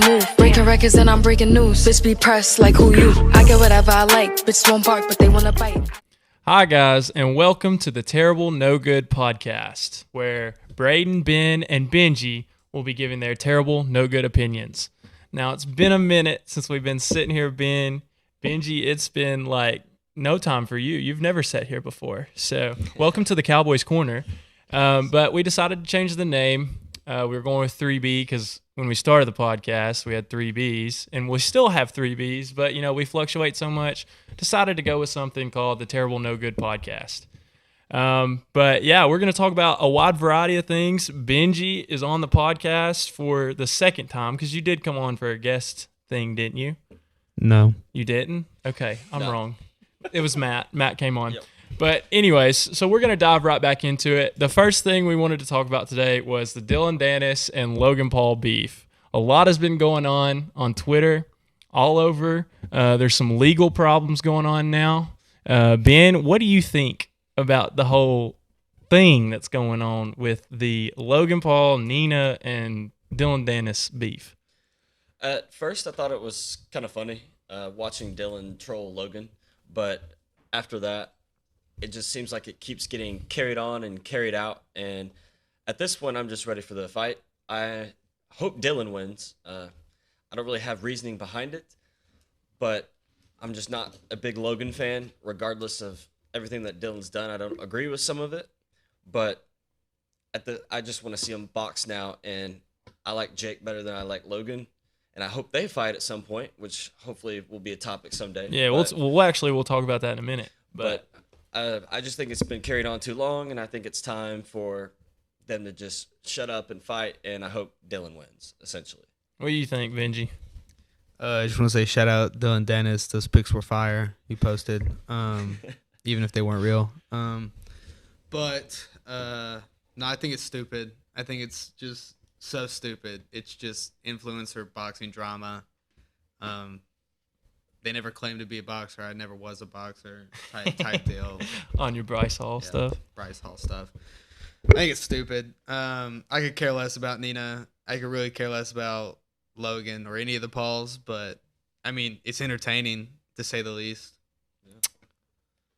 Move, breaking records and I'm breaking news. Bitch be pressed like who you? I get whatever I like. Bitch won't bark, but they wanna bite. Hi guys, and welcome to the Terrible No Good podcast, where Braden, Ben, and Benji will be giving their terrible, no good opinions. Now it's been a minute since we've been sitting here, Benji. It's been like no time for you. You've never sat here before, so welcome to the Cowboys Corner. But we decided to change the name. We were going with 3B because when we started the podcast, we had 3Bs, and we still have 3Bs, but, we fluctuate so much, decided to go with something called the Terrible No Good podcast. But, yeah, we're going to talk about a wide variety of things. Benji is on the podcast for the second time because you did come on for a guest thing, didn't you? No. You didn't? Okay, I'm wrong. It was Matt. Matt came on. Yep. But anyways, so we're going to dive right back into it. The first thing we wanted to talk about today was the Dylan Dennis and Logan Paul beef. A lot has been going on Twitter, all over. There's some legal problems going on now. Ben, what do you think about the whole thing that's going on with the Logan Paul, Nina, and Dylan Dennis beef? At first, I thought it was kind of funny watching Dylan troll Logan, but after that, it just seems like it keeps getting carried on and carried out. And at this point, I'm just ready for the fight. I hope Dylan wins. I don't really have reasoning behind it, but I'm just not a big Logan fan, regardless of everything that Dylan's done. I don't agree with some of it, but I just want to see him box now. And I like Jake better than I like Logan. And I hope they fight at some point, which hopefully will be a topic someday. Yeah, we'll talk about that in a minute. But I just think it's been carried on too long, and I think it's time for them to just shut up and fight, and I hope Dylan wins, essentially. What do you think, Benji? I just want to say shout out Dylan Dennis. Those pics were fire he posted, even if they weren't real. But no, I think it's stupid. I think it's just so stupid. It's just influencer boxing drama. They never claimed to be a boxer. I never was a boxer type deal. On your Bryce Hall stuff? Bryce Hall stuff. I think it's stupid. I could care less about Nina. I could really care less about Logan or any of the Pauls. But, I mean, it's entertaining, to say the least. Yeah.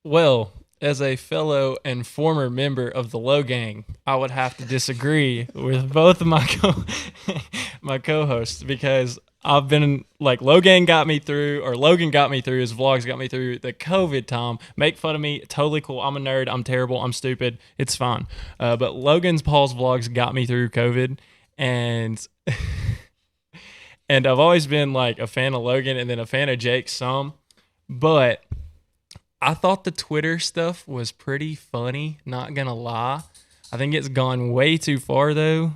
Well, as a fellow and former member of the Low Gang, I would have to disagree with both of my co-hosts because I've been like Logan got me through, his vlogs got me through the COVID time. Make fun of me, totally cool. I'm a nerd, I'm terrible, I'm stupid. It's fine. But Paul's vlogs got me through COVID, and and I've always been like a fan of Logan and then a fan of Jake some, but I thought the Twitter stuff was pretty funny, not gonna lie. I think it's gone way too far though.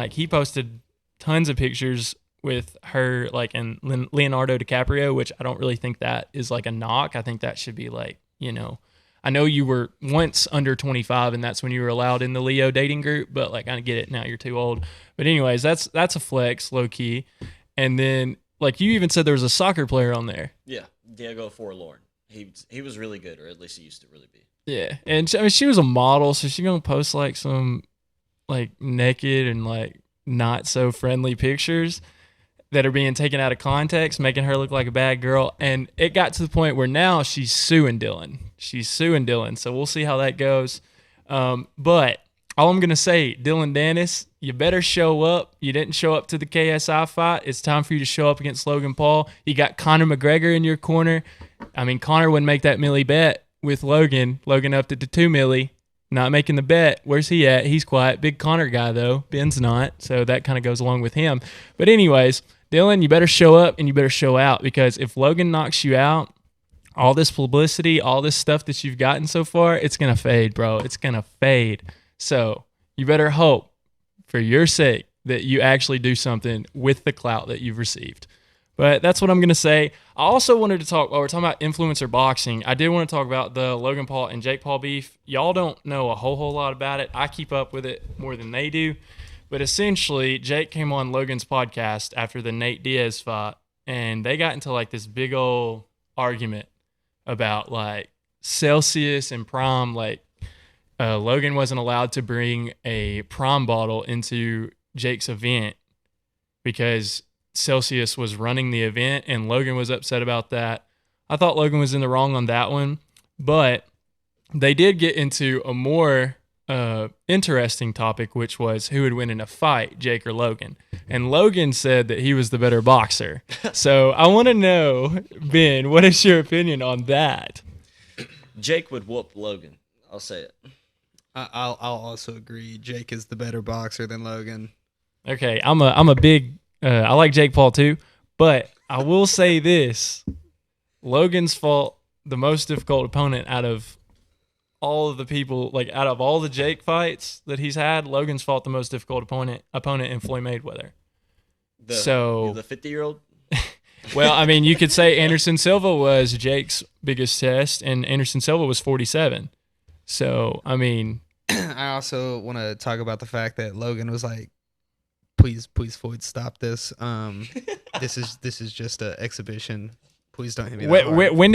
He posted tons of pictures with her and Leonardo DiCaprio, which I don't really think that is like a knock. I think that should be I know you were once under 25 and that's when you were allowed in the Leo dating group, but I get it now, you're too old. But anyways, that's a flex, low key. And then you even said there was a soccer player on there. Yeah, Diego Forlorn. He was really good, or at least he used to really be. Yeah, and she was a model, so she's gonna post some naked and not so friendly pictures that are being taken out of context, making her look like a bad girl. And it got to the point where now she's suing Dylan. So we'll see how that goes. But all I'm going to say, Dylan Dennis, you better show up. You didn't show up to the KSI fight. It's time for you to show up against Logan Paul. You got Conor McGregor in your corner. I mean, Conor wouldn't make that milli bet with Logan. Logan upped it to 2 milli. Not making the bet. Where's he at? He's quiet. Big Conor guy, though. Ben's not. So that kind of goes along with him. But anyways, Dylan, you better show up and you better show out, because if Logan knocks you out, all this publicity, all this stuff that you've gotten so far, it's going to fade, bro. It's going to fade. So you better hope, for your sake, that you actually do something with the clout that you've received. But that's what I'm going to say. I also wanted to talk, while we're talking about influencer boxing, I did want to talk about the Logan Paul and Jake Paul beef. Y'all don't know a whole lot about it. I keep up with it more than they do. But essentially, Jake came on Logan's podcast after the Nate Diaz fight, and they got into this big old argument about Celsius and Prime. Logan wasn't allowed to bring a Prime bottle into Jake's event because Celsius was running the event, and Logan was upset about that. I thought Logan was in the wrong on that one, but they did get into a more interesting topic, which was who would win in a fight, Jake or Logan. And Logan said that he was the better boxer. So I want to know, Ben, what is your opinion on that? Jake would whoop Logan. I'll say it. I'll also agree. Jake is the better boxer than Logan. Okay, I'm a big I like Jake Paul too, but I will say this: Logan's fought the most difficult opponent out of all of the people, like out of all the Jake fights that he's had. Logan's fought the most difficult opponent in Floyd Mayweather. The 50-year-old. Well, I mean, you could say Anderson Silva was Jake's biggest test, and Anderson Silva was 47. So, I mean, I also want to talk about the fact that Logan was like, "Please, Floyd, stop this. This is just an exhibition. Please don't hit me that hard." When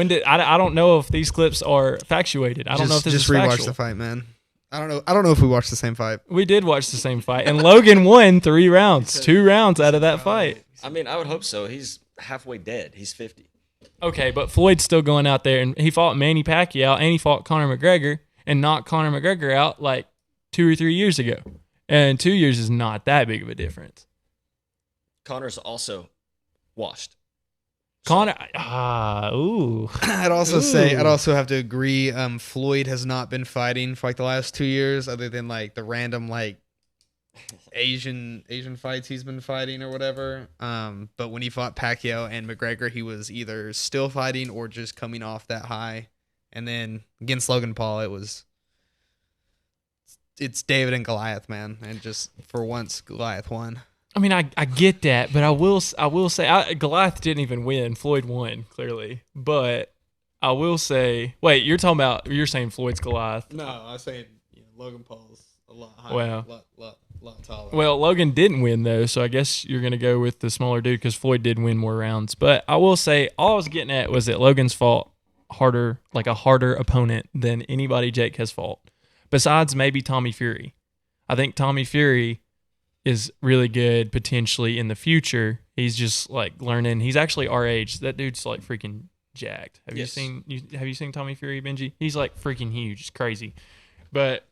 did I don't know if these clips are factuated. I don't know if this is factual. Just rewatch the fight, man. I don't know if we watched the same fight. We did watch the same fight, and Logan won 3 rounds, 2 rounds out of that fight. I mean, I would hope so. He's halfway dead. He's 50. Okay, but Floyd's still going out there, and he fought Manny Pacquiao, and he fought Conor McGregor, and knocked Conor McGregor out like 2 or 3 years ago. And 2 years is not that big of a difference. Conor's also washed. Conor, ooh. I'd also have to agree. Floyd has not been fighting for like the last 2 years, other than like the random like Asian fights he's been fighting or whatever. But when he fought Pacquiao and McGregor, he was either still fighting or just coming off that high. And then against Logan Paul, it's David and Goliath, man. And just for once, Goliath won. I mean, I get that, but I will say Goliath didn't even win. Floyd won, clearly. But I will say, wait, you're saying Floyd's Goliath. No, I was saying Logan Paul's a lot higher, wow. lot taller. Well, Logan didn't win, though, so I guess you're going to go with the smaller dude because Floyd did win more rounds. But I will say, all I was getting at was that Logan's fought a harder opponent than anybody Jake has fought, besides maybe Tommy Fury. I think Tommy Fury is really good potentially in the future. He's just like learning. He's actually our age. That dude's like freaking jacked. Have you seen Tommy Fury, Benji? He's like freaking huge. It's crazy. But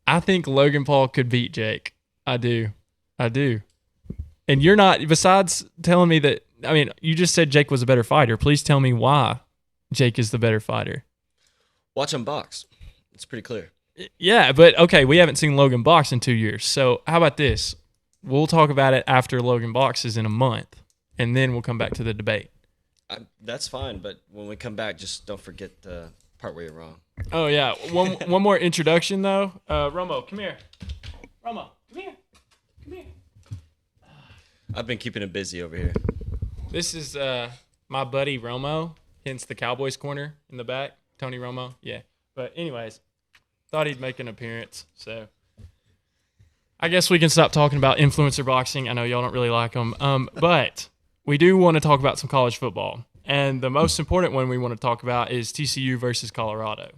I think Logan Paul could beat Jake. I do. And you're not, besides telling me that, I mean, you just said Jake was a better fighter. Please tell me why Jake is the better fighter. Watch him box. It's pretty clear. Yeah, but okay, we haven't seen Logan box in 2 years. So how about this? We'll talk about it after Logan boxes in a month, and then we'll come back to the debate. That's fine, but when we come back, just don't forget the part where you're wrong. Oh, yeah. One more introduction, though. Romo, come here. Romo, come here. Come here. I've been keeping him busy over here. This is my buddy Romo, hence the Cowboys corner in the back. Tony Romo, yeah. But anyways, thought he'd make an appearance, so I guess we can stop talking about influencer boxing. I know y'all don't really like them, but we do want to talk about some college football. And the most important one we want to talk about is TCU versus Colorado.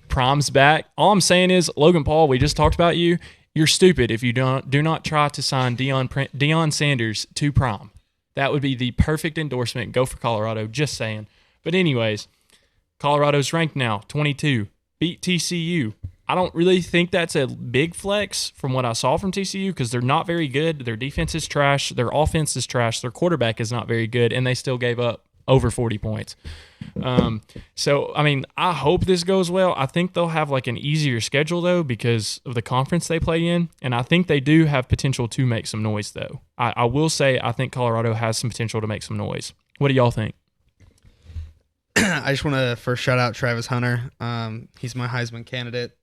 Prom's back. All I'm saying is, Logan Paul, we just talked about you. You're stupid if you do not try to sign Deion Sanders to Prom. That would be the perfect endorsement. Go for Colorado, just saying. But anyways, Colorado's ranked now, 22. Beat TCU. I don't really think that's a big flex from what I saw from TCU because they're not very good. Their defense is trash. Their offense is trash. Their quarterback is not very good, and they still gave up over 40 points. So, I mean, I hope this goes well. I think they'll have like an easier schedule, though, because of the conference they play in, and I think they do have potential to make some noise, though. I will say I think Colorado has some potential to make some noise. What do y'all think? I just want to first shout out Travis Hunter. He's my Heisman candidate.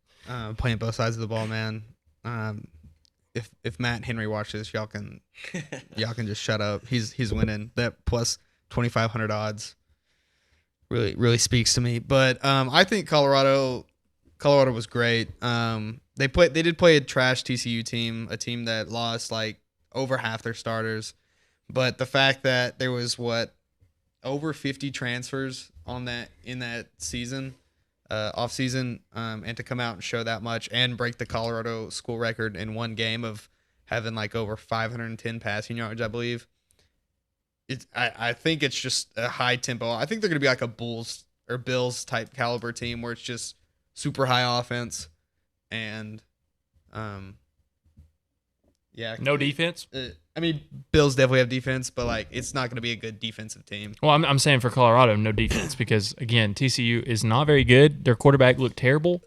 Playing both sides of the ball, man. If Matt Henry watches, y'all can just shut up. He's winning. That plus 2,500 odds really speaks to me. But I think Colorado was great. They did play a trash TCU team, a team that lost like over half their starters. But the fact that there was over 50 transfers in that season. Off season, and to come out and show that much and break the Colorado school record in one game of having like over 510 passing yards, I believe. I think it's just a high tempo. I think they're going to be like a Bulls or Bills type caliber team where it's just super high offense and No defense? I mean, Bills definitely have defense, but like it's not going to be a good defensive team. Well, I'm saying for Colorado, no defense because, again, TCU is not very good. Their quarterback looked terrible,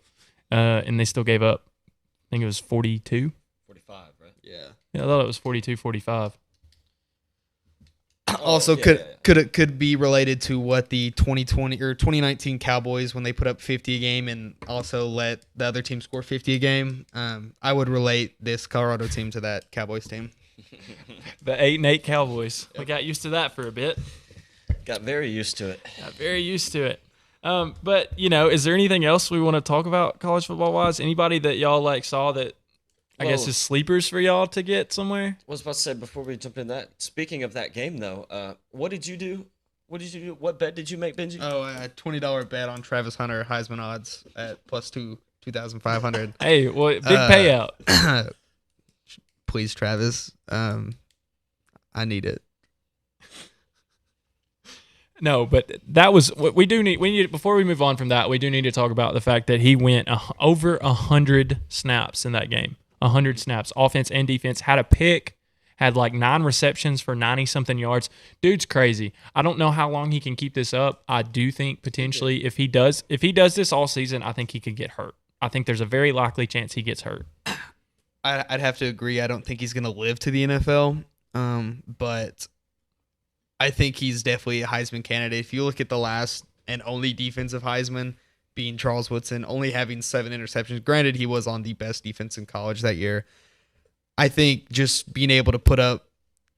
and they still gave up, I think it was 42. 45, right? Yeah. Yeah, I thought it was 42-45. Also, could be related to what the 2020 or 2019 Cowboys when they put up 50 a game and also let the other team score 50 a game. I would relate this Colorado team to that Cowboys team. The 8-8 Cowboys. We got used to that for a bit. Got very used to it. Got very used to it. But is there anything else we want to talk about college football wise? Anybody that y'all like saw that I guess is sleepers for y'all to get somewhere? I was about to say before we jump in that. Speaking of that game though, what did you do? What bet did you make, Benji? Oh, a $20 bet on Travis Hunter Heisman odds at plus 2,500. Hey, well, big payout. Please, Travis. I need it. No, but that was what we need before we move on from that. We do need to talk about the fact that he went over 100 snaps in that game. 100 snaps, offense and defense. Had a pick, had like 9 receptions for 90-something yards. Dude's crazy. I don't know how long he can keep this up. I do think potentially if he does this all season, I think he could get hurt. I think there's a very likely chance he gets hurt. I'd have to agree. I don't think he's going to live to the NFL, but I think he's definitely a Heisman candidate. If you look at the last and only defensive Heisman being Charles Woodson, only having 7 interceptions. Granted, he was on the best defense in college that year. I think just being able to put up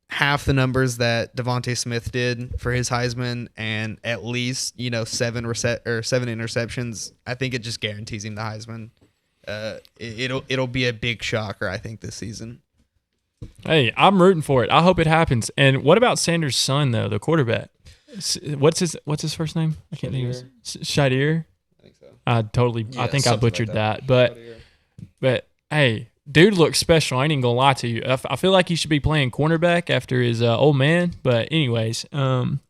half the numbers that Devontae Smith did for his Heisman and at least 7 interceptions, I think it just guarantees him the Heisman. It'll be a big shocker, I think, this season. Hey, I'm rooting for it. I hope it happens. And what about Sanders' son though, the quarterback? What's his first name? I can't think of it. Shadir. I think so. I think I butchered that. But hey, dude looks special. I ain't even gonna lie to you. I feel like he should be playing cornerback after his old man. But anyways,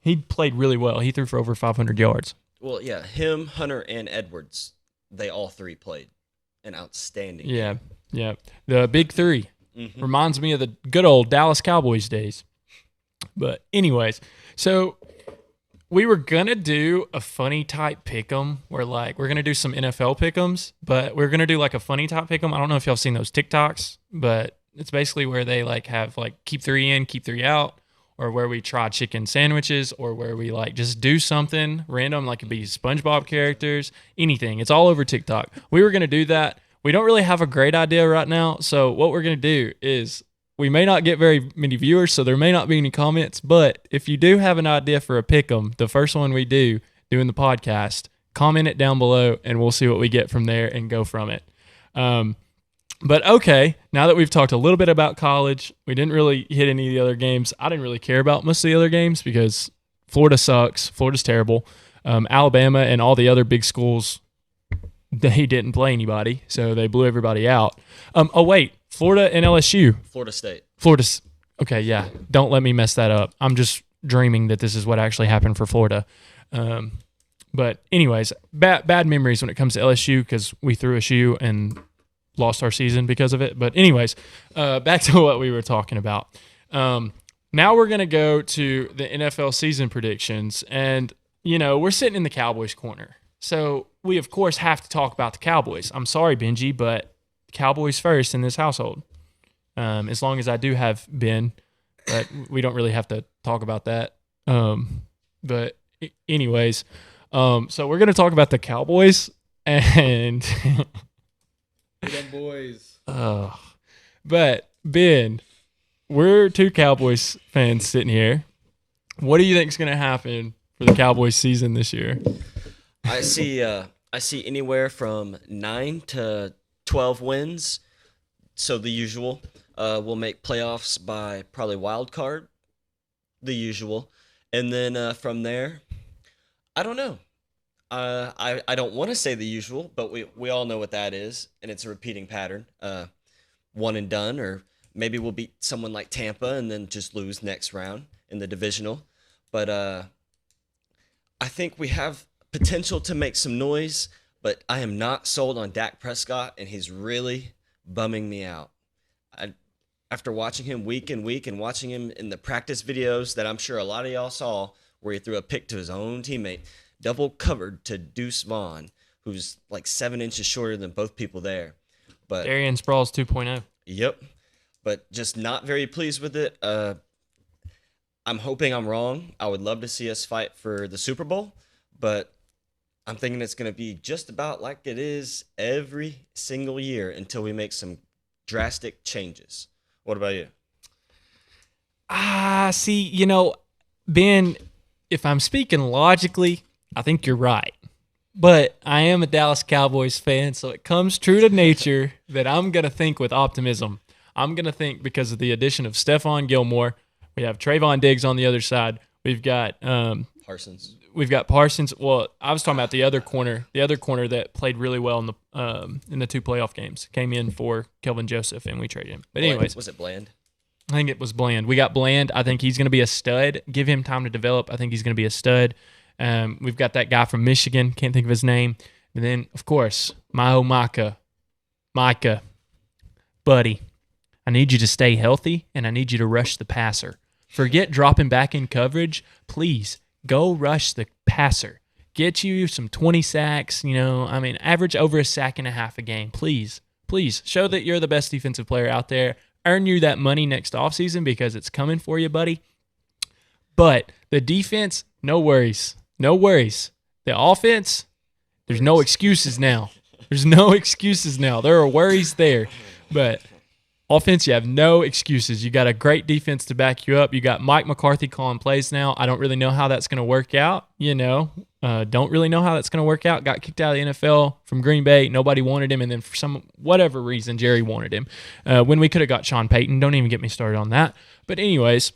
he played really well. He threw for over 500 yards. Well, yeah, him, Hunter, and Edwards, they all 3 played an outstanding game. Yeah. The big 3 reminds me of the good old Dallas Cowboys days. But anyways, so we were gonna do a funny type pick'em where like we're gonna do some NFL pick'ems, but we're gonna do like a funny type pick'em. I don't know if y'all seen those TikToks, but it's basically where they like have like keep 3 in, keep 3 out, or where we try chicken sandwiches, or where we like just do something random, like it'd be SpongeBob characters, anything. It's all over TikTok. We were gonna do that. We don't really have a great idea right now, so what we're gonna do is we may not get very many viewers, so there may not be any comments, but if you do have an idea for a pick'em, the first one we do doing the podcast, comment it down below, and we'll see what we get from there and go from it. But okay, now that we've talked a little bit about college, we didn't really hit any of the other games. I didn't really care about most of the other games because Florida sucks. Florida's terrible. Alabama and all the other big schools, they didn't play anybody, so they blew everybody out. Oh, wait. Florida and LSU. Florida State. Okay, yeah. Don't let me mess that up. I'm just dreaming that this is what actually happened for Florida. But anyways, bad memories when it comes to LSU because we threw a shoe and lost our season because of it. But anyways, back to what we were talking about. Now we're going to go to the NFL season predictions. And, we're sitting in the Cowboys corner. So we, of course, have to talk about the Cowboys. I'm sorry, Benji, but Cowboys first in this household. As long as I do have Ben, but we don't really have to talk about that. But anyways, so we're going to talk about the Cowboys and Them boys. but Ben, we're 2 Cowboys fans sitting here. What do you think is going to happen for the Cowboys season this year? I see anywhere from 9 to 12 wins. So the usual. We'll make playoffs by probably wild card. The usual. And then from there, I don't know. I don't want to say the usual, but we all know what that is, and it's a repeating pattern. One and done or maybe we'll beat someone like Tampa and then just lose next round in the divisional. But I think we have potential to make some noise, but I am not sold on Dak Prescott, and he's really bumming me out. After watching him week in week and watching him in the practice videos that I'm sure a lot of y'all saw where he threw a pick to his own teammate, double covered to Deuce Vaughn, who's like 7 inches shorter than both people there. But Darian Sproles 2.0. Yep. But just not very pleased with it. I'm hoping I'm wrong. I would love to see us fight for the Super Bowl, but I'm thinking it's going to be just about like it is every single year until we make some drastic changes. What about you? See, Ben, if I'm speaking logically, I think you're right. But I am a Dallas Cowboys fan, so it comes true to nature that I'm going to think with optimism. I'm going to think because of the addition of Stephon Gilmore. We have Trayvon Diggs on the other side. We've got Parsons. We've got Parsons. Well, I was talking about the other corner that played really well in the 2 playoff games. Came in for Kelvin Joseph, and we traded him. But anyways. Was it Bland? I think it was Bland. We got Bland. I think he's going to be a stud. Give him time to develop. I think he's going to be a stud. We've got that guy from Michigan. Can't think of his name. And then, of course, Micah. Buddy, I need you to stay healthy, and I need you to rush the passer. Forget dropping back in coverage. Please, go rush the passer. Get you some 20 sacks, average over a sack and a half a game. Please, show that you're the best defensive player out there. Earn you that money next offseason because it's coming for you, buddy. But the defense, no worries. The offense, there's no excuses now. There are worries there. But offense, you have no excuses. You got a great defense to back you up. You got Mike McCarthy calling plays now. I don't really know how that's going to work out, Don't really know how that's going to work out. Got kicked out of the NFL from Green Bay. Nobody wanted him, and then for whatever reason, Jerry wanted him. When we could have got Sean Payton. Don't even get me started on that. But anyways,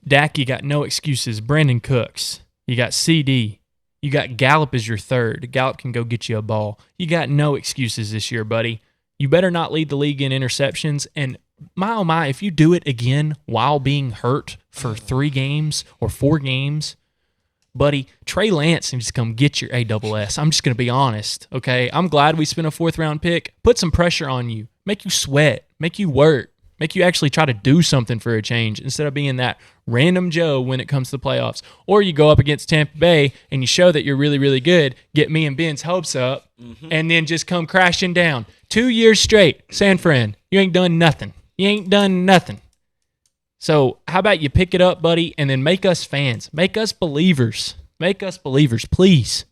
Dak, you got no excuses. Brandon Cooks. You got CD. You got Gallup as your third. Gallup can go get you a ball. You got no excuses this year, buddy. You better not lead the league in interceptions. And my, oh my, if you do it again while being hurt for 3 games or 4 games, buddy, Trey Lance needs to come get your ASS. I'm just going to be honest, okay? I'm glad we spent a 4th-round pick. Put some pressure on you. Make you sweat. Make you work. Make you actually try to do something for a change instead of being that random Joe when it comes to the playoffs. Or you go up against Tampa Bay and you show that you're really, really good, get me and Ben's hopes up, and then just come crashing down. 2 years straight, San Fran, you ain't done nothing. So how about you pick it up, buddy, and then make us fans. Make us believers. Please.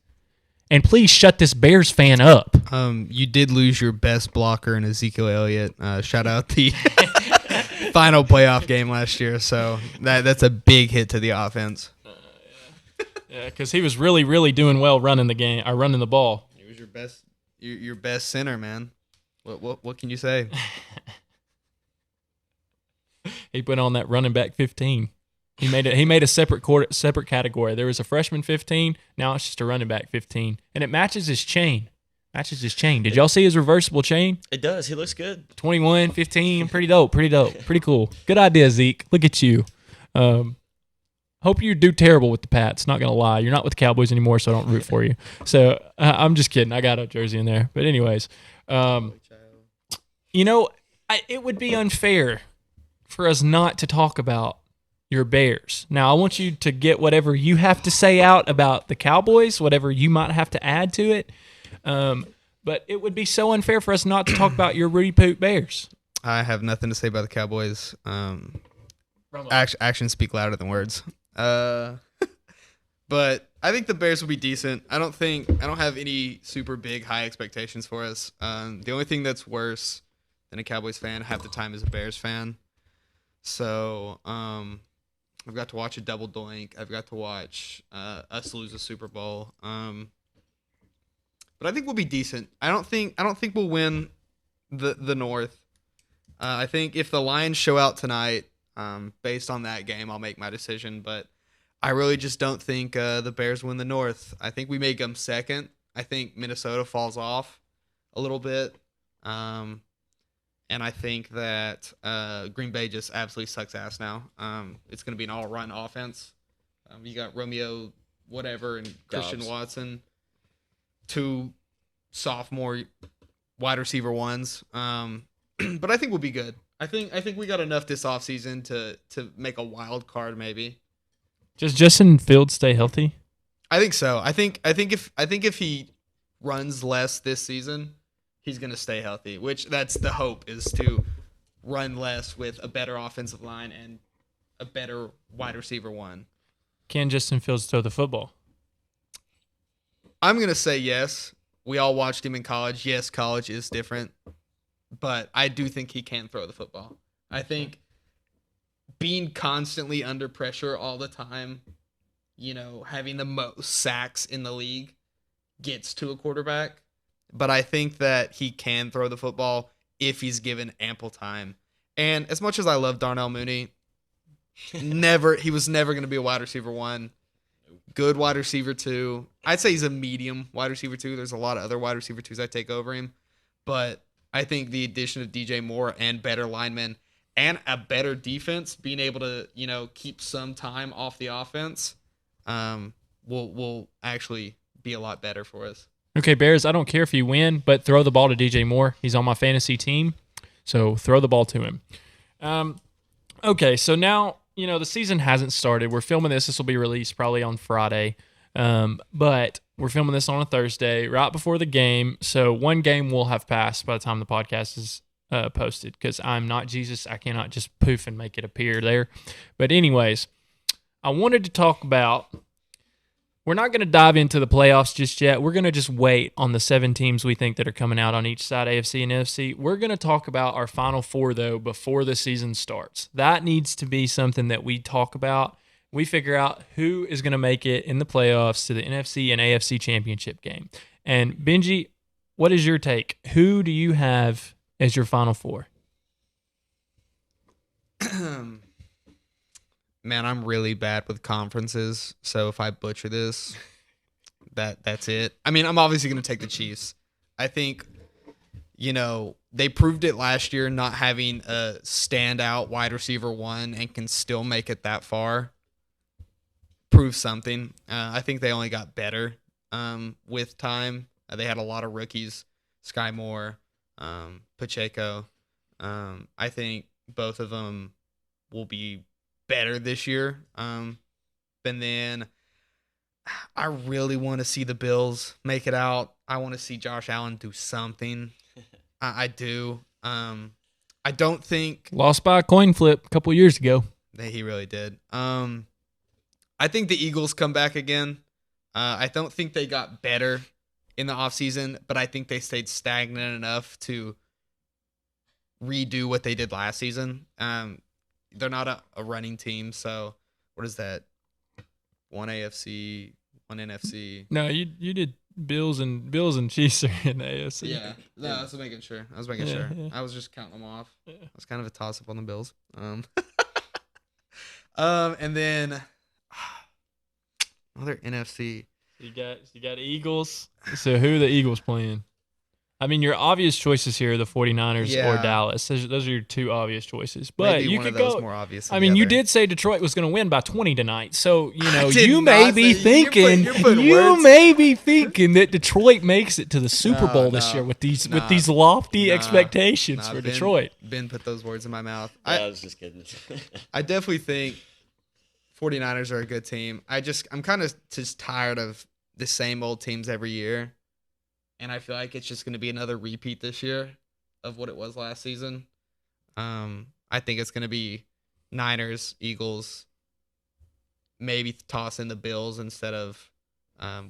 And please shut this Bears fan up. You did lose your best blocker in Ezekiel Elliott. Shout out the final playoff game last year. So that's a big hit to the offense. Yeah, because he was really, really doing well running the ball. He was your best center, man. What can you say? He put on that running back 15. He made a separate category. There was a freshman 15. Now it's just a running back 15, and it matches his chain. Did y'all see his reversible chain? It does. He looks good. 21, 15. Pretty dope. Pretty cool. Good idea, Zeke. Look at you. Hope you do terrible with the Pats. Not gonna lie, you're not with the Cowboys anymore, so I don't root for you. So I'm just kidding. I got a jersey in there, but anyways, it would be unfair for us not to talk about your Bears. Now, I want you to get whatever you have to say out about the Cowboys, whatever you might have to add to it. But it would be so unfair for us not to talk about your Rudy Poot Bears. I have nothing to say about the Cowboys. Actions speak louder than words. But I think the Bears will be decent. I don't have any super big high expectations for us. The only thing that's worse than a Cowboys fan half the time is a Bears fan. So I've got to watch a double doink. I've got to watch us lose a Super Bowl. But I think we'll be decent. I don't think we'll win the North. I think if the Lions show out tonight, based on that game, I'll make my decision. But I really just don't think the Bears win the North. I think we make them second. I think Minnesota falls off a little bit. And And I think that Green Bay just absolutely sucks ass now. It's going to be an all-run offense. You got Romeo, whatever, and Christian Dobbs. Watson, 2 sophomore wide receiver ones. But I think we'll be good. I think we got enough this offseason to make a wild card maybe. Does Justin Fields stay healthy? I think so. I think if he runs less this season, he's going to stay healthy, which that's the hope, is to run less with a better offensive line and a better wide receiver one. Can Justin Fields throw the football? I'm going to say yes. We all watched him in college. Yes, college is different, but I do think he can throw the football. I think being constantly under pressure all the time, having the most sacks in the league gets to a quarterback. But I think that he can throw the football if he's given ample time. And as much as I love Darnell Mooney, he was never going to be a wide receiver 1. Good wide receiver 2. I'd say he's a medium wide receiver 2. There's a lot of other wide receiver 2s I take over him. But I think the addition of DJ Moore and better linemen and a better defense, being able to, keep some time off the offense, will actually be a lot better for us. Okay, Bears, I don't care if you win, but throw the ball to DJ Moore. He's on my fantasy team, so throw the ball to him. Okay, so now, the season hasn't started. We're filming this. This will be released probably on Friday, but we're filming this on a Thursday, right before the game. So one game will have passed by the time the podcast is posted, because I'm not Jesus. I cannot just poof and make it appear there. But anyways, I wanted to talk about, we're not going to dive into the playoffs just yet. We're going to just wait on the 7 teams we think that are coming out on each side, AFC and NFC. We're going to talk about our Final Four, though, before the season starts. That needs to be something that we talk about. We figure out who is going to make it in the playoffs to the NFC and AFC championship game. And Benji, what is your take? Who do you have as your Final Four? Man, I'm really bad with conferences, so if I butcher this, that's it. I mean, I'm obviously going to take the Chiefs. I think, they proved it last year, not having a standout wide receiver 1 and can still make it that far. Prove something. I think they only got better with time. They had a lot of rookies, Sky Moore, Pacheco. I think both of them will be better this year. And then I really want to see the Bills make it out. I want to see Josh Allen do something. I do. I don't think Lost by a coin flip a couple years ago. that he really did. I think the Eagles come back again. I don't think they got better in the offseason, but I think they stayed stagnant enough to redo what they did last season. They're not a running team, so what is that? 1 AFC, 1 NFC. No, you did Bills and Chiefs are in the AFC. Yeah, no, I was making sure. Yeah. I was just counting them off. Yeah. I was kind of a toss up on the Bills. And then other NFC. You got Eagles. So who are the Eagles playing? I mean, your obvious choices here are the 49ers or Yeah. Dallas. Those are your 2 obvious choices. But Maybe you one could of those go. more obvious. I than mean, the you other. did say Detroit was going to win by 20 tonight. So, I did you may not be say- you're thinking putting words- that Detroit makes it to the Super No, Bowl this no, year with these nah, lofty nah, expectations for Ben- Detroit. Ben put those words in my mouth. I was just kidding. I definitely think 49ers are a good team. I'm kind of just tired of the same old teams every year. And I feel like it's just going to be another repeat this year of what it was last season. I think it's going to be Niners, Eagles, maybe toss in the Bills instead of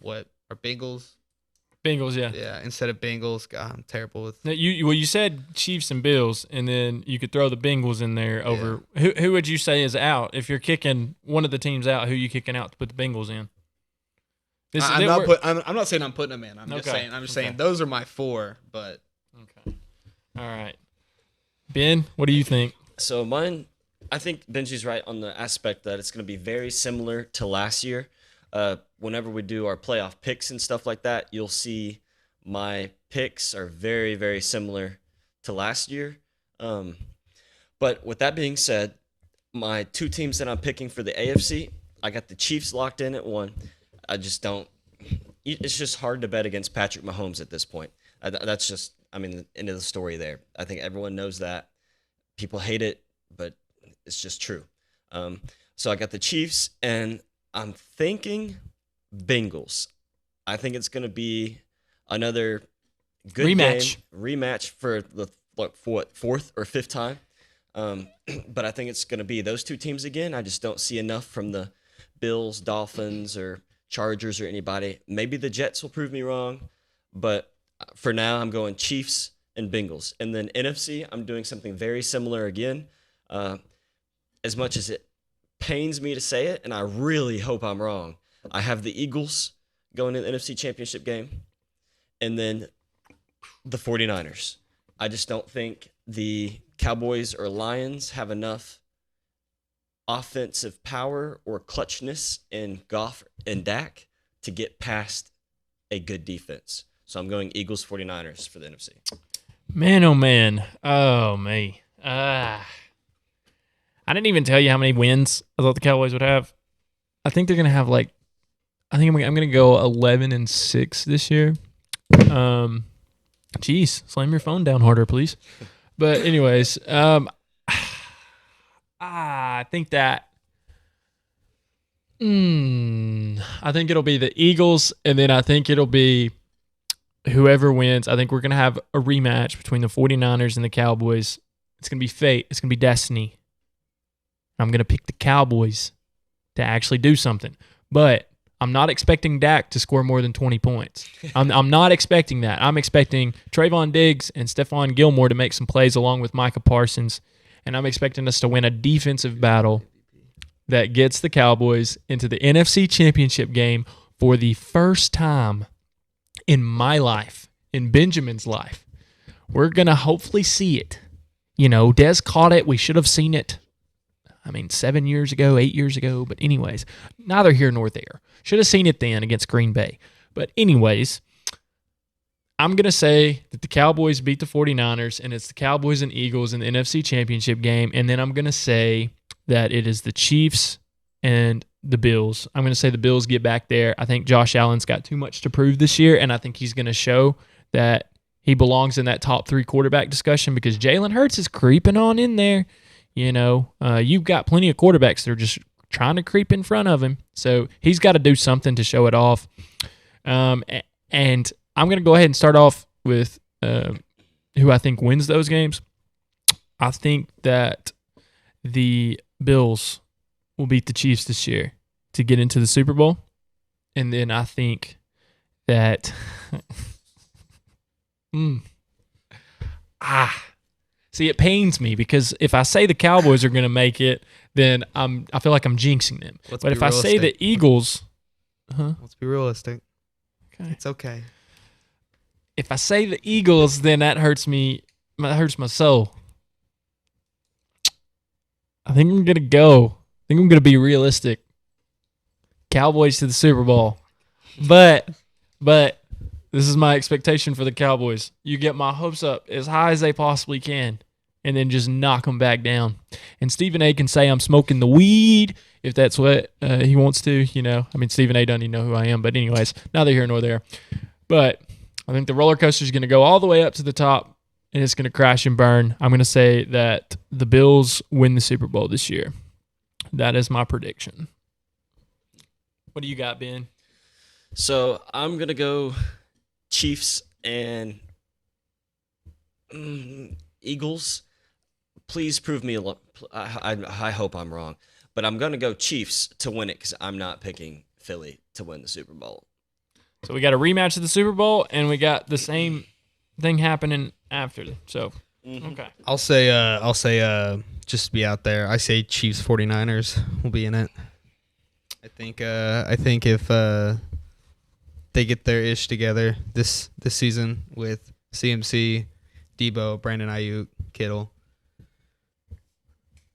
what are Bengals? Bengals, yeah. Yeah, instead of Bengals. God, I'm terrible with. Now, you said Chiefs and Bills, and then you could throw the Bengals in there over. Who would you say is out? If you're kicking one of the teams out, who are you kicking out to put the Bengals in? I'm not saying I'm putting them in. I'm just saying those are my 4. But Okay. All right. Ben, what do you think? So mine, I think Benji's right on the aspect that it's going to be very similar to last year. Whenever we do our playoff picks and stuff like that, you'll see my picks are very, very similar to last year. But with that being said, my two teams that I'm picking for the AFC, I got the Chiefs locked in at 1. I just don't. It's just hard to bet against Patrick Mahomes at this point. That's just, the end of the story there. I think everyone knows that. People hate it, but it's just true. So I got the Chiefs, and I'm thinking Bengals. I think it's going to be another good rematch for the fourth or fifth time. But I think it's going to be those two teams again. I just don't see enough from the Bills, Dolphins, or Chargers or anybody. Maybe the Jets will prove me wrong, but for now I'm going Chiefs and Bengals. And then NFC, I'm doing something very similar again. As much as it pains me to say it, and I really hope I'm wrong, I have the Eagles going to the NFC Championship game, and then the 49ers. I just don't think the Cowboys or Lions have enough offensive power or clutchness in Goff and Dak to get past a good defense. So I'm going Eagles 49ers for the NFC. Man, oh man. Oh me. I didn't even tell you how many wins I thought the Cowboys would have. I think they're gonna have I'm gonna go 11-6 this year. Jeez, slam your phone down harder, please. But anyways, I think that I think it'll be the Eagles, and then I think it'll be whoever wins. I think we're going to have a rematch between the 49ers and the Cowboys. It's going to be fate. It's going to be destiny. I'm going to pick the Cowboys to actually do something. But I'm not expecting Dak to score more than 20 points. I'm not expecting that. I'm expecting Trayvon Diggs and Stephon Gilmore to make some plays along with Micah Parsons. And I'm expecting us to win a defensive battle that gets the Cowboys into the NFC Championship game for the first time in my life, in Benjamin's life. We're going to hopefully see it. Des caught it. We should have seen it, 7 years ago, 8 years ago. But anyways, neither here nor there. Should have seen it then against Green Bay. But anyways, I'm going to say that the Cowboys beat the 49ers, and it's the Cowboys and Eagles in the NFC Championship game. And then I'm going to say that it is the Chiefs and the Bills. I'm going to say the Bills get back there. I think Josh Allen's got too much to prove this year, and I think he's going to show that he belongs in that top 3 quarterback discussion because Jalen Hurts is creeping on in there. You've got plenty of quarterbacks that are just trying to creep in front of him. So he's got to do something to show it off. And I'm going to go ahead and start off with who I think wins those games. I think that the Bills will beat the Chiefs this year to get into the Super Bowl. And then I think that see, it pains me because if I say the Cowboys are going to make it, then I feel like I'm jinxing them. But if I say the Eagles, let's be realistic. Okay. It's okay. If I say the Eagles, then that hurts me. That hurts my soul. I think I'm going to be realistic. Cowboys to the Super Bowl. But this is my expectation for the Cowboys. You get my hopes up as high as they possibly can and then just knock them back down. And Stephen A. can say I'm smoking the weed if that's what he wants to, Stephen A. doesn't even know who I am. But anyways, neither here nor there. But I think the roller coaster is going to go all the way up to the top, and it's going to crash and burn. I'm going to say that the Bills win the Super Bowl this year. That is my prediction. What do you got, Ben? So I'm going to go Chiefs and Eagles. Please prove me. I hope I'm wrong. But I'm going to go Chiefs to win it because I'm not picking Philly to win the Super Bowl. So we got a rematch of the Super Bowl, and we got the same thing happening after. So, okay. I'll say, just to be out there, I say Chiefs 49ers will be in it. I think if they get their ish together this season with CMC, Debo, Brandon Ayuk, Kittle,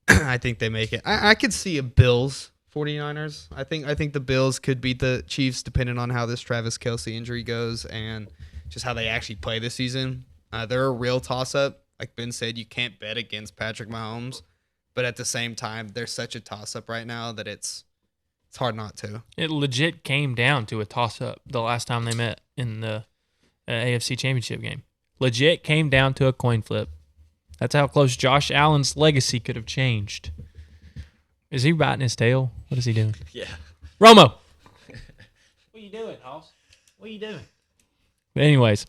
I think they make it. I could see a Bills 49ers. I think the Bills could beat the Chiefs depending on how this Travis Kelce injury goes and just how they actually play this season. They're a real toss-up like Ben said, you can't bet against Patrick Mahomes. But at the same time, there's such a toss-up right now that it's hard not to. It legit came down to a toss-up the last time they met in the AFC Championship game. Legit came down to a coin flip. That's how close Josh Allen's legacy could have changed. Is he biting his tail? What is he doing? Yeah. Romo! What are you doing, Hoss? What are you doing? But anyways,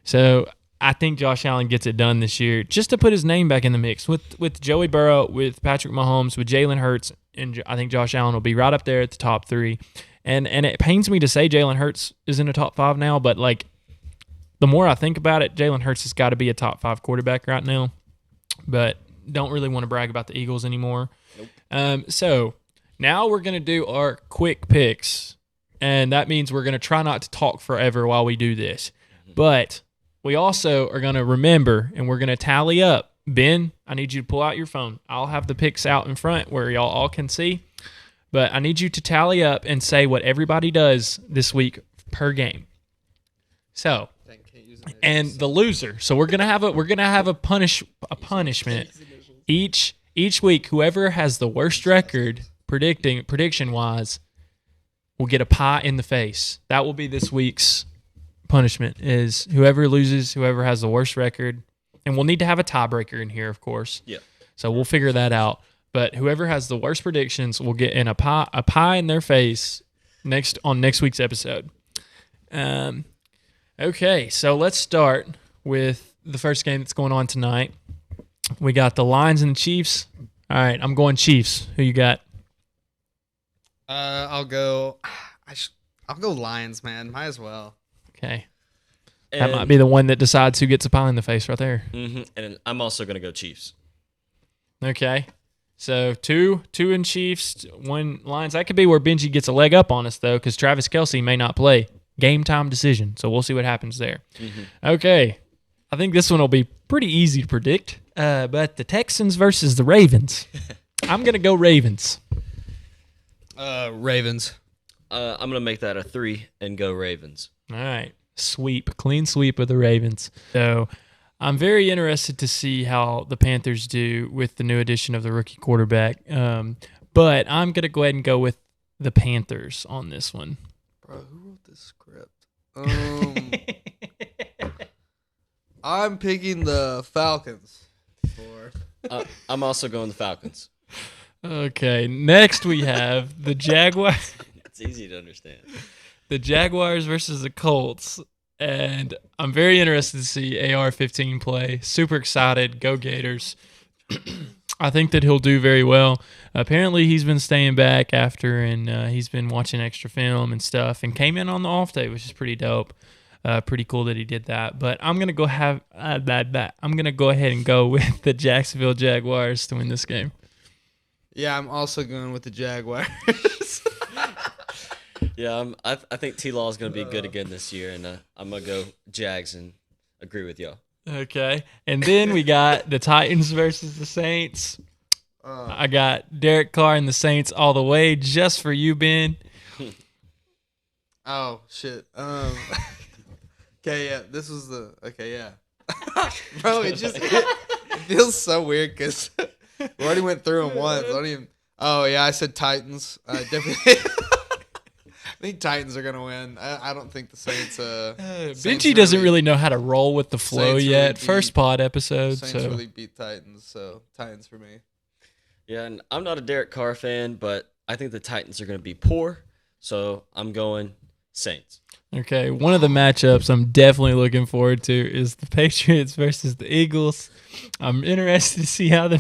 so I think Josh Allen gets it done this year just to put his name back in the mix with Joey Burrow, with Patrick Mahomes, with Jalen Hurts, and I think Josh Allen will be right up there at the top 3. And it pains me to say Jalen Hurts is in the top 5 now, but like the more I think about it, Jalen Hurts has got to be a top 5 quarterback right now. But don't really want to brag about the Eagles anymore. Nope. So now we're going to do our quick picks, and that means we're going to try not to talk forever while we do this. But we also are going to remember, and we're going to tally up. Ben, I need you to pull out your phone. I'll have the picks out in front where y'all all can see. But I need you to tally up and say what everybody does this week per game. So, and the loser. So we're gonna have a punishment each week. Whoever has the worst record prediction wise will get a pie in the face. That will be this week's punishment. Is whoever loses, whoever has the worst record, and we'll need to have a tiebreaker in here, of course. Yeah. So we'll figure that out. But whoever has the worst predictions will get in a pie in their face next week's episode. Okay, so let's start with the first game that's going on tonight. We got the Lions and the Chiefs. All right, I'm going Chiefs. Who you got? I'll go Lions, man. Might as well. Okay. That might be the one that decides who gets a pie in the face right there. Mm-hmm. And I'm also going to go Chiefs. Okay. So two in Chiefs, 1 Lions. That could be where Benji gets a leg up on us, though, because Travis Kelce may not play. Game time decision. So we'll see what happens there. Mm-hmm. Okay. I think this one will be pretty easy to predict. But the Texans versus the Ravens. I'm going to go Ravens. Ravens. I'm going to make that a 3 and go Ravens. All right. Clean sweep of the Ravens. So I'm very interested to see how the Panthers do with the new addition of the rookie quarterback. But I'm going to go ahead and go with the Panthers on this one. Bro, who wrote this script? I'm picking the Falcons. I'm also going the Falcons. Okay. Next we have the Jaguars. It's easy to understand. The Jaguars versus the Colts. And I'm very interested to see AR-15 play. Super excited. Go Gators. I think that he'll do very well. Apparently, he's been staying back after, and he's been watching extra film and stuff, and came in on the off day, which is pretty dope. Pretty cool that he did that. But I'm gonna go I'm gonna go ahead and go with the Jacksonville Jaguars to win this game. Yeah, I'm also going with the Jaguars. Yeah, I think T-Law is going to be good again this year, and I'm going to go Jags and agree with y'all. Okay. And then we got the Titans versus the Saints. I got Derek Carr and the Saints all the way just for you, Ben. Oh, shit. Okay, yeah, this was the... Okay, yeah. Bro, it feels so weird because we already went through them once. I don't even... Oh, yeah, I said Titans. Definitely... I think Titans are gonna win. I don't think the Saints. Benji doesn't really know how to roll with the flow Saints yet. Really First pod episode, Saints so really beat Titans. So Titans for me. Yeah, and I'm not a Derek Carr fan, but I think the Titans are going to be poor, so I'm going Saints. Okay, one of the matchups I'm definitely looking forward to is the Patriots versus the Eagles. I'm interested to see how the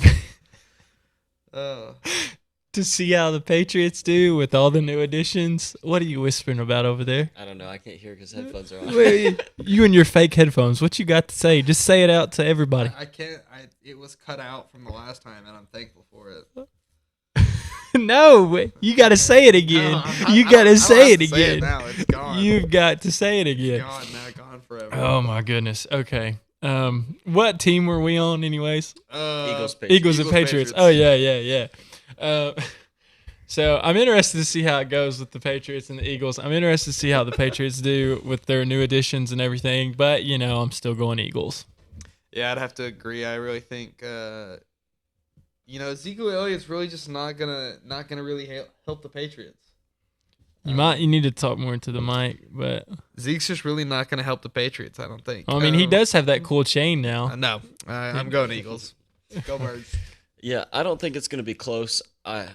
Patriots do with all the new additions. What are you whispering about over there? I don't know. I can't hear because headphones are on. Wait, you and your fake headphones. What you got to say? Just say it out to everybody. I can't. It was cut out from the last time, and I'm thankful for it. No, you got to say it again. No, you got to say it Say it again. now. It's gone. You've got to say it It's again. gone now. Gone forever. Oh my goodness. Okay. What team were we on, anyways? Eagles, Patriots. Eagles and Patriots. Oh yeah. So I'm interested to see how it goes with the Patriots and the Eagles. I'm interested to see how the Patriots do with their new additions and everything. But I'm still going Eagles. Yeah, I'd have to agree. I really think, Ezekiel Elliott's really just not gonna really help the Patriots. You need to talk more into the mic, but Zeke's just really not gonna help the Patriots. I don't think. I mean, he does have that cool chain now. No, I'm going Eagles. Go Birds. Yeah, I don't think it's going to be close.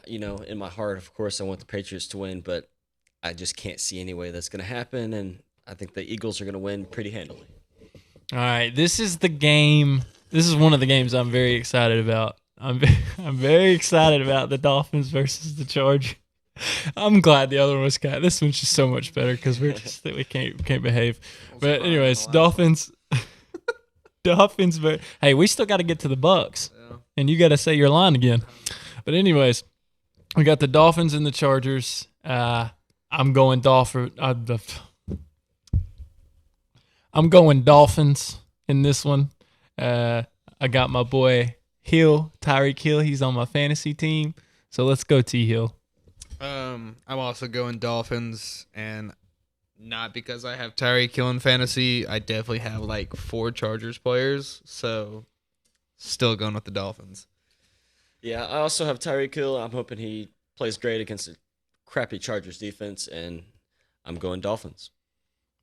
In my heart, of course, I want the Patriots to win, but I just can't see any way that's going to happen, and I think the Eagles are going to win pretty handily. All right, this is the game. This is one of the games I'm very excited about. I'm very excited about the Dolphins versus the Chargers. I'm glad the other one was cut. This one's just so much better because we can't behave. But anyways, Dolphins. Hey, we still got to get to the Bucks, and you got to say your line again. But anyways, we got the Dolphins and the Chargers. I'm going I'm going Dolphins in this one. I got my boy Hill, Tyreek Hill. He's on my fantasy team, so let's go T Hill. I'm also going Dolphins, and not because I have Tyreek Hill in fantasy. I definitely have like 4 Chargers players, so still going with the Dolphins. Yeah, I also have Tyreek Hill. I'm hoping he plays great against a crappy Chargers defense, and I'm going Dolphins.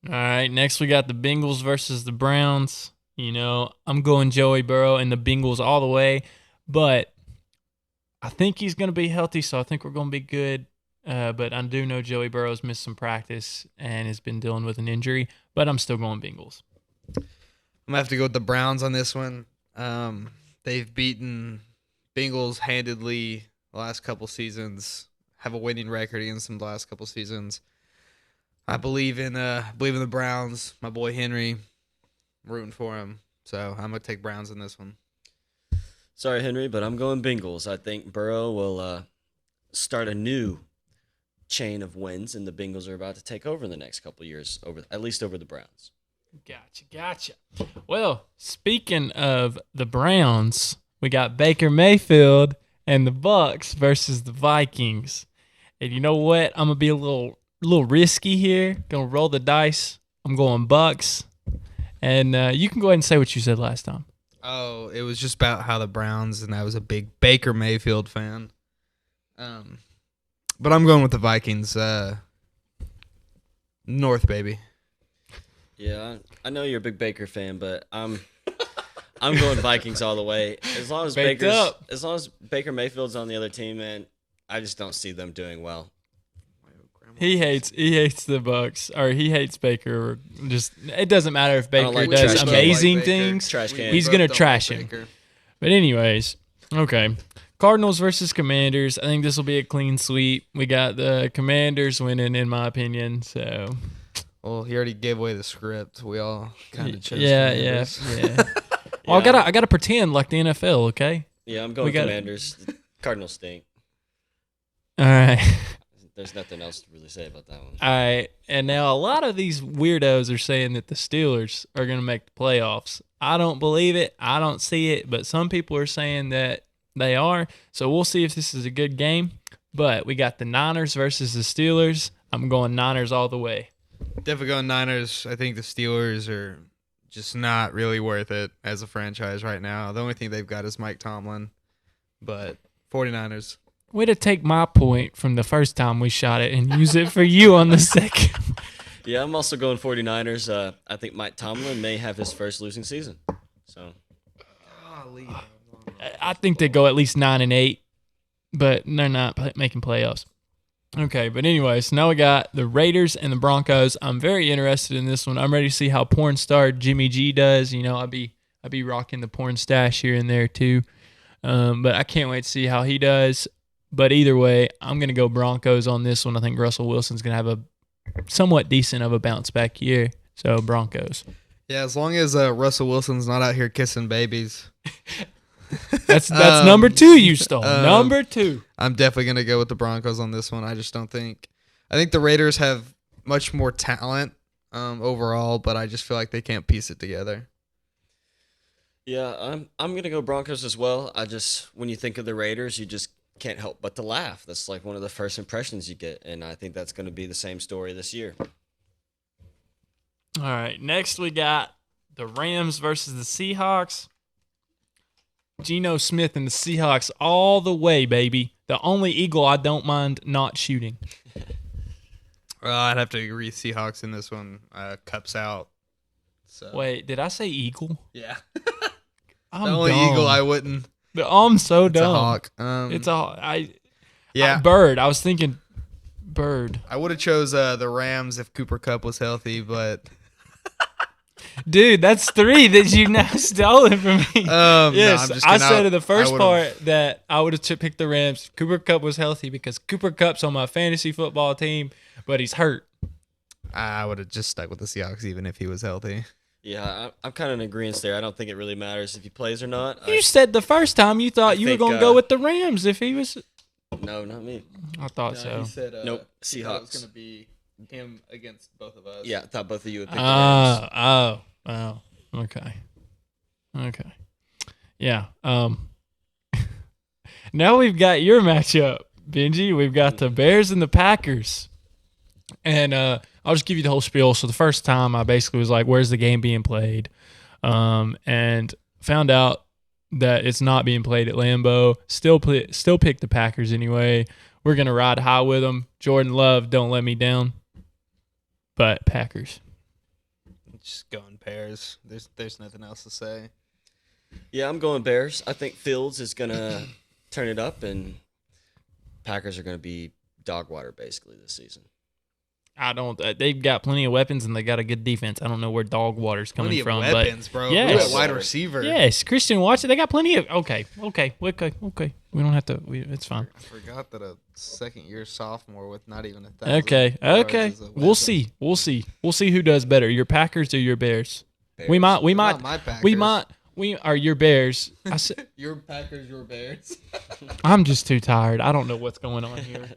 All right, next we got the Bengals versus the Browns. I'm going Joey Burrow and the Bengals all the way, but I think he's going to be healthy, so I think we're going to be good. But I do know Joey Burrow's missed some practice and has been dealing with an injury, but I'm still going Bengals. I'm going to have to go with the Browns on this one. They've beaten Bengals handedly the last couple seasons, have a winning record against them the last couple seasons. I believe in the Browns. My boy Henry, I'm rooting for him. So I'm going to take Browns in this one. Sorry, Henry, but I'm going Bengals. I think Burrow will start a new chain of wins, and the Bengals are about to take over in the next couple of years, at least over the Browns. Gotcha. Well, speaking of the Browns, we got Baker Mayfield and the Bucks versus the Vikings. And you know what? I'm gonna be a little risky here. Gonna roll the dice. I'm going Bucks. And you can go ahead and say what you said last time. Oh, it was just about how the Browns, and I was a big Baker Mayfield fan. But I'm going with the Vikings. North, baby. Yeah, I know you're a big Baker fan, but I'm going Vikings all the way. As long as Baker Mayfield's on the other team, man, I just don't see them doing well. He hates the Bucks, or he hates Baker. Just it doesn't matter if Baker does amazing things. He's gonna trash him. But anyways, okay. Cardinals versus Commanders. I think this will be a clean sweep. We got the Commanders winning, in my opinion. So, well, he already gave away the script. We all kind of chose. Yeah. Well, I gotta pretend like the NFL. Okay. Yeah, I'm going Commanders. The Cardinals stink. All right. There's nothing else to really say about that one. All right. And now a lot of these weirdos are saying that the Steelers are going to make the playoffs. I don't believe it. I don't see it. But some people are saying that they are. So we'll see if this is a good game. But we got the Niners versus the Steelers. I'm going Niners all the way. Definitely going Niners. I think the Steelers are just not really worth it as a franchise right now. The only thing they've got is Mike Tomlin. But 49ers. Way to take my point from the first time we shot it and use it for you on the second. Yeah, I'm also going 49ers. I think Mike Tomlin may have his first losing season. So, I think they go at least 9-8, but they're not making playoffs. Okay, but anyways, now we got the Raiders and the Broncos. I'm very interested in this one. I'm ready to see how porn star Jimmy G does. I'll be rocking the porn stash here and there too. But I can't wait to see how he does. But either way, I'm going to go Broncos on this one. I think Russell Wilson's going to have a somewhat decent of a bounce back year. So Broncos. Yeah, as long as Russell Wilson's not out here kissing babies. That's number 2 you stole. Number 2. I'm definitely going to go with the Broncos on this one. I just don't think. I think the Raiders have much more talent overall, but I just feel like they can't piece it together. Yeah, I'm going to go Broncos as well. When you think of the Raiders, you just can't help but to laugh. That's like one of the first impressions you get, and I think that's going to be the same story this year. All right, next we got the Rams versus the Seahawks. Geno Smith and the Seahawks all the way, baby. The only Eagle I don't mind not shooting. I'd have to agree. Seahawks in this one. Cups out. So. Wait, did I say Eagle? Yeah. I'm The only dumb. Eagle I wouldn't. I'm so It's a dumb. Hawk. Yeah. Bird. I was thinking Bird. I would have chose the Rams if Cooper Kupp was healthy, but Dude, that's 3 that you now stolen from me. no, Yes, I'm just I kidding. said in the first I would've- part that I would have picked the Rams. if Cooper Kupp was healthy because Cooper Kupp's on my fantasy football team, but he's hurt. I would have just stuck with the Seahawks even if he was healthy. Yeah, I'm kind of in agreement there. I don't think it really matters if he plays or not. You said the first time you thought you were think, going to go with the Rams if he was. No, not me. I thought so. He said, Nope, he thought it was Seahawks. going to be him against both of us. Yeah, I thought both of you would pick the Rams. Oh. Okay. Yeah. Now we've got your matchup, Benji. We've got the Bears and the Packers. And I'll just give you the whole spiel. So the first time I basically was like, where's the game being played? And found out that it's not being played at Lambeau. Still pick the Packers anyway. We're going to ride high with them. Jordan Love, don't let me down. But Packers. Just going pairs. There's nothing else to say. Yeah, I'm going Bears. I think Fields is going to turn it up, and Packers are going to be dog water basically this season. I don't. They've got plenty of weapons and they got a good defense. I don't know where dog water's coming Plenty from, of weapons, bro. yes. Who's at wide receiver? Yes, Christian Watson. They got plenty of. Okay. We don't have to. It's fine. I forgot that a second-year sophomore with not even 1,000 Okay. yards is a We'll weapon. see who does better, your Packers or your Bears. Bears. We might. Not my Packers. We are your Bears. I said, Your Packers, your Bears. I'm just too tired. I don't know what's going on here.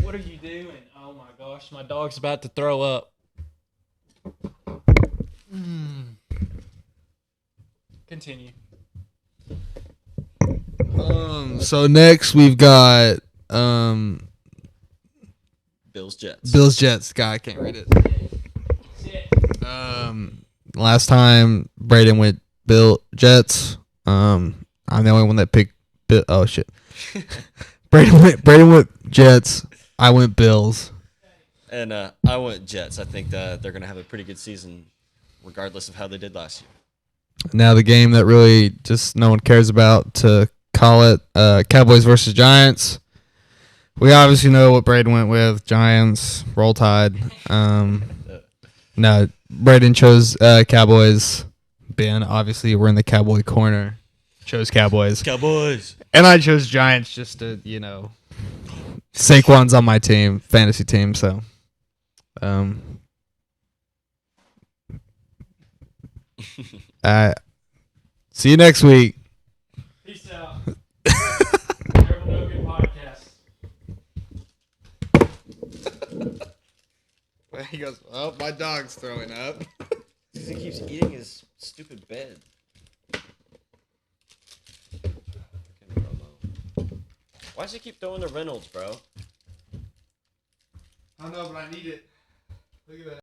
What are you doing? Oh my gosh, my dog's about to throw up. Continue. So next we've got Bills Jets. Bills Jets. God, I can't read it. Last time Braden went Bill Jets. I'm the only one that picked Bill. Oh shit. Braden went Jets. I went Bills. And I went Jets. I think that they're going to have a pretty good season regardless of how they did last year. Now the game that really just no one cares about to call it Cowboys versus Giants. We obviously know what Braden went with. Giants, Roll Tide. No, Braden chose Cowboys. Ben, obviously, we're in the Cowboy corner. Chose Cowboys. Cowboys. And I chose Giants just to, Saquon's on my team, fantasy team, so. See you next week. Peace out. Terrible No Good Podcast. He goes, oh, my dog's throwing up. He keeps eating his stupid bed. Why does he keep throwing the Reynolds, bro? I know, but I need it. Look at that.